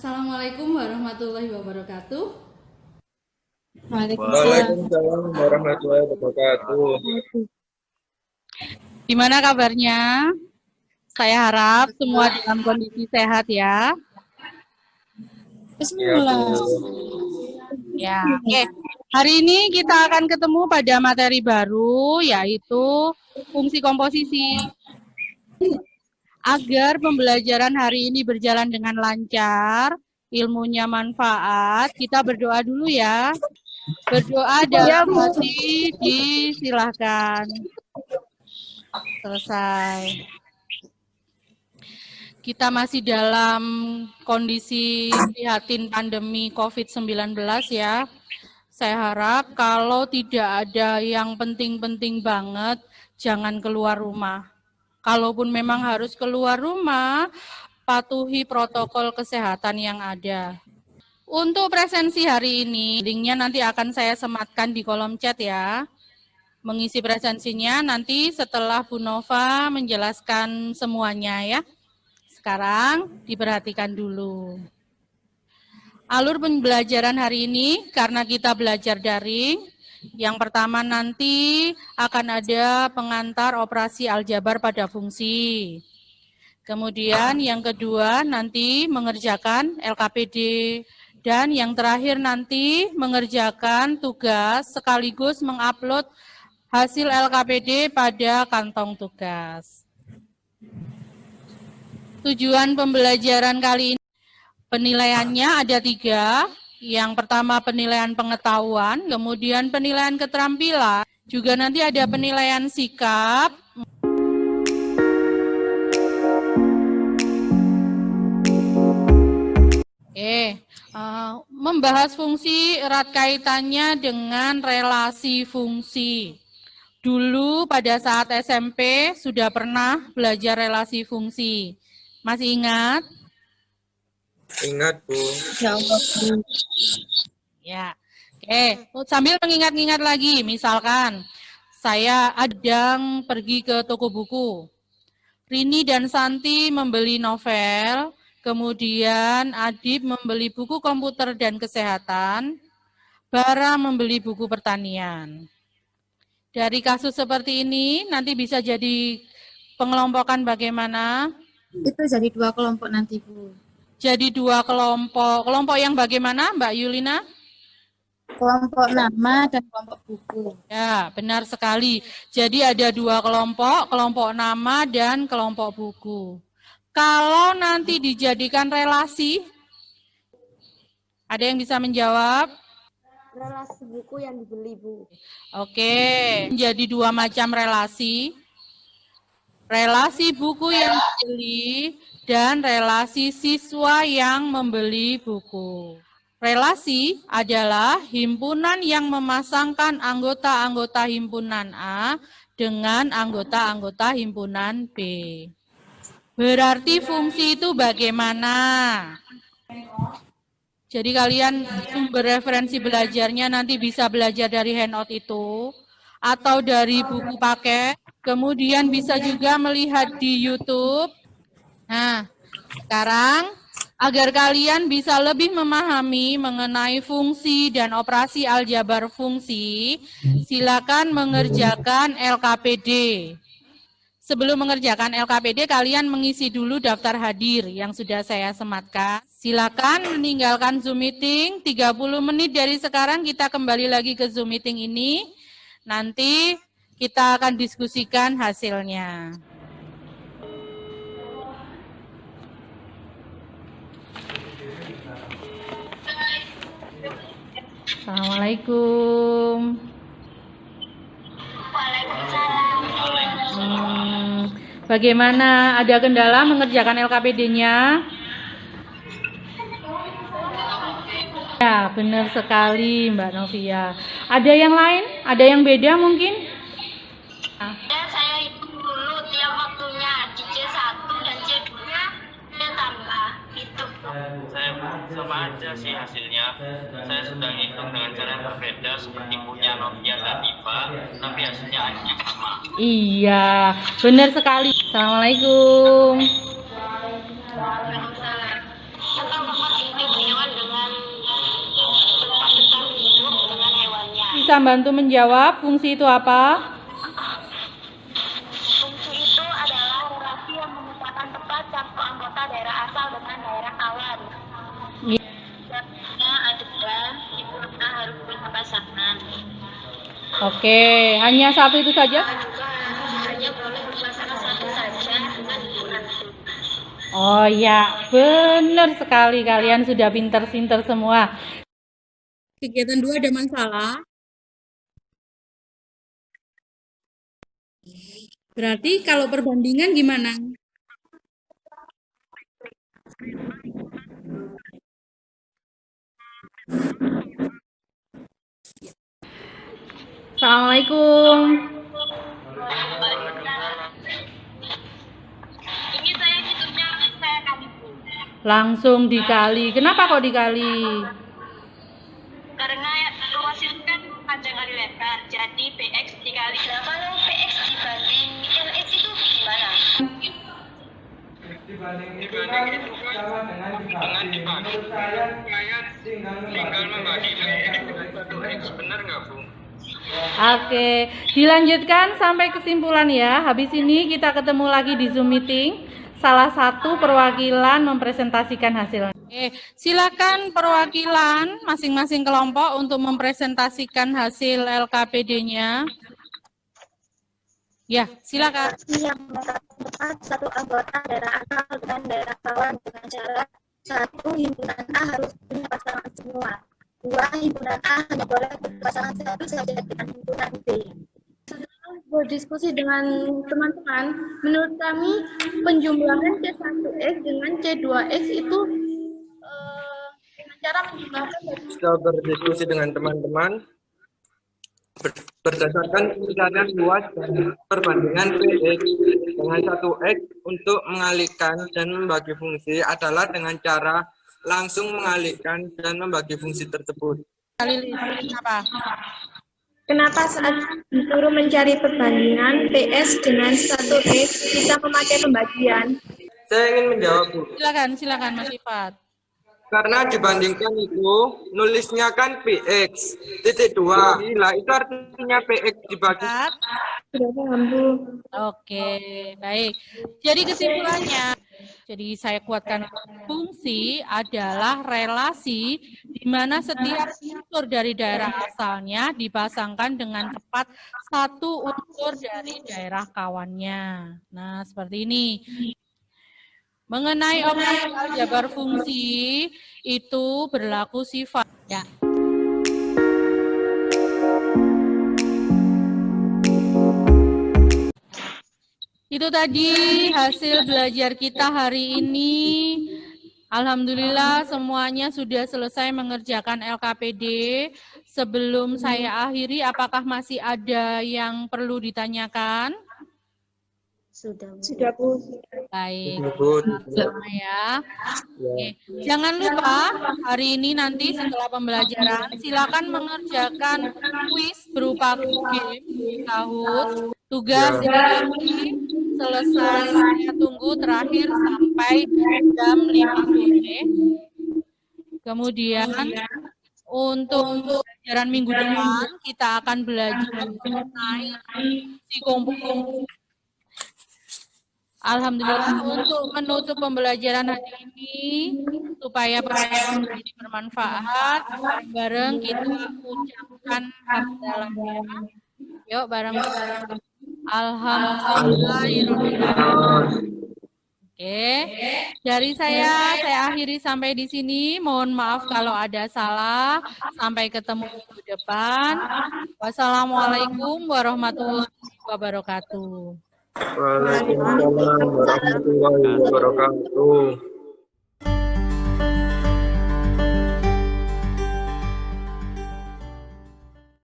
Assalamualaikum warahmatullahi wabarakatuh. Waalaikumsalam warahmatullahi wabarakatuh. Gimana kabarnya? Saya harap semua dalam kondisi sehat ya. Bismillah. Ya, oke. Hari ini kita akan ketemu pada materi baru, yaitu fungsi komposisi. Agar pembelajaran hari ini berjalan dengan lancar, ilmunya manfaat, kita berdoa dulu ya. Berdoa dalam hati, disilahkan. Selesai. Kita masih dalam kondisi prihatin pandemi COVID-19 ya. Saya harap kalau tidak ada yang penting-penting banget, jangan keluar rumah. Kalaupun memang harus keluar rumah, patuhi protokol kesehatan yang ada. Untuk presensi hari ini, linknya nanti akan saya sematkan di kolom chat ya. Mengisi presensinya nanti setelah Bu Nova menjelaskan semuanya ya. Sekarang diperhatikan dulu. Alur pembelajaran hari ini karena kita belajar daring. Yang pertama nanti akan ada pengantar operasi aljabar pada fungsi. Kemudian yang kedua nanti mengerjakan LKPD. Dan yang terakhir nanti mengerjakan tugas sekaligus mengupload hasil LKPD pada kantong tugas. Tujuan pembelajaran kali ini, penilaiannya ada 3. Yang pertama penilaian pengetahuan, kemudian penilaian keterampilan, juga nanti ada penilaian sikap. Membahas fungsi erat kaitannya dengan relasi fungsi. Dulu pada saat SMP sudah pernah belajar relasi fungsi. Masih ingat? Ingat, Bu. Ya Allah, Bu. Ya. Oke, sambil mengingat-ingat lagi, misalkan saya sedang pergi ke toko buku. Rini dan Santi membeli novel, kemudian Adib membeli buku komputer dan kesehatan, Bara membeli buku pertanian. Dari kasus seperti ini, nanti bisa jadi pengelompokan bagaimana? Itu jadi 2 kelompok nanti, Bu. Jadi 2 kelompok. Kelompok yang bagaimana, Mbak Yulina? Kelompok nama dan kelompok buku. Ya, benar sekali. Jadi ada 2 kelompok, kelompok nama dan kelompok buku. Kalau nanti dijadikan relasi, ada yang bisa menjawab? Relasi buku yang dibeli, Bu. Oke, jadi 2 macam relasi. Relasi buku yang dibeli dan relasi siswa yang membeli buku. Relasi adalah himpunan yang memasangkan anggota-anggota himpunan A dengan anggota-anggota himpunan B. Berarti fungsi itu bagaimana? Jadi kalian sumber referensi belajarnya nanti bisa belajar dari handout itu atau dari buku paket. Kemudian bisa juga melihat di YouTube. Nah, sekarang agar kalian bisa lebih memahami mengenai fungsi dan operasi aljabar fungsi, silakan mengerjakan LKPD. Sebelum mengerjakan LKPD, kalian mengisi dulu daftar hadir yang sudah saya sematkan. Silakan meninggalkan Zoom meeting, 30 menit dari sekarang kita kembali lagi ke Zoom meeting ini. Nanti kita akan diskusikan hasilnya. Assalamualaikum. Bagaimana? Ada kendala mengerjakan LKPD-nya? Ya, benar sekali Mbak Novia. Ada yang lain? Ada yang beda mungkin? Dan saya hitung dulu tiap waktunya di C1 dan C2-nya saya tambah itu. Saya sama aja sih hasilnya. Saya sudah hitung dengan cara yang berbeda seperti punya Novia dan Diva, tapi hasilnya hanya sama. Iya, benar sekali. Assalamualaikum. Waalaikumsalam. Atau bisa bantu menjawab fungsi itu apa? Fungsi itu adalah relasi yang memisahkan tepat satu anggota daerah asal dengan daerah kawan. Contohnya adalah himpunan A harus punya pasangan. Oke, hanya satu itu saja? Juga hanya boleh berpasangan satu saja dengan himpunan B. Oh ya, benar sekali, kalian sudah pinter-pinter semua. Kegiatan 2 ada masalah. Berarti kalau perbandingan gimana? Assalamualaikum. Ini saya hitungnya saya kali Langsung dikali. Kenapa kok dikali? karena luas itu kan panjang kali lebar, jadi PX dikali. Nah, kalau PX dibanding LX itu gimana? Dibanding itu kan dengan dibagi saya tinggal membagi PX dengan 1X, benar nggak Bu? Oke, dilanjutkan sampai kesimpulan ya. Habis ini kita ketemu lagi di Zoom meeting. Salah satu perwakilan mempresentasikan hasilnya. Oke, silakan perwakilan masing-masing kelompok untuk mempresentasikan hasil LKPD-nya. Ya, silakan. Yang tepat satu anggota daerah asal dengan daerah kawan dengan syarat 1. Himpunan A harus punya pasangan semua. 2. Himpunan A hanya boleh berpasangan satu saja dengan himpunan B. Setelah berdiskusi dengan teman-teman, menurut kami penjumlahan C1X dengan C2X itu dengan cara menjumlahkan Setelah berdiskusi dengan teman-teman, berdasarkan pencarian luas dan perbandingan PX dengan 1X untuk mengalihkan dan membagi fungsi adalah dengan cara langsung mengalihkan dan membagi fungsi tersebut. Kenapa? Kenapa saat disuruh mencari perbandingan PS dengan 1X kita memakai pembagian? Saya ingin menjawab, Bu. Silakan Mas Ifat. Karena dibandingkan itu, nulisnya kan PX, titik 2. Lah, itu artinya PX dibagi. Sudah paham, Bu. Oke, baik. Jadi kesimpulannya, jadi saya kuatkan fungsi adalah relasi di mana setiap unsur dari daerah asalnya dipasangkan dengan tepat satu unsur dari daerah kawannya. Nah, seperti ini. Mengenai operasi aljabar fungsi itu berlaku sifat. Ya. Itu tadi hasil belajar kita hari ini. Alhamdulillah semuanya sudah selesai mengerjakan LKPD. Sebelum saya akhiri, apakah masih ada yang perlu ditanyakan? Sudah, Bu. Baik, Bu. sama ya. Oke. Jangan lupa hari ini nanti setelah pembelajaran silakan mengerjakan kuis berupa game tahun. Tugas ini selesai, saya tunggu terakhir sampai jam 5 sore. Kemudian untuk pelajaran minggu depan kita akan belajar mengenai psikomotor. Alhamdulillah untuk menutup pembelajaran hari ini supaya pembelajaran ini bermanfaat, bareng kita ucapkan hamdalah. Yuk bareng-bareng. Alhamdulillahirobbilalamin. Oke, dari saya akhiri sampai di sini. Mohon maaf kalau ada salah. Sampai ketemu minggu depan. Wassalamualaikum warahmatullahi wabarakatuh. Waalaikumsalam warahmatullahi wabarakatuh.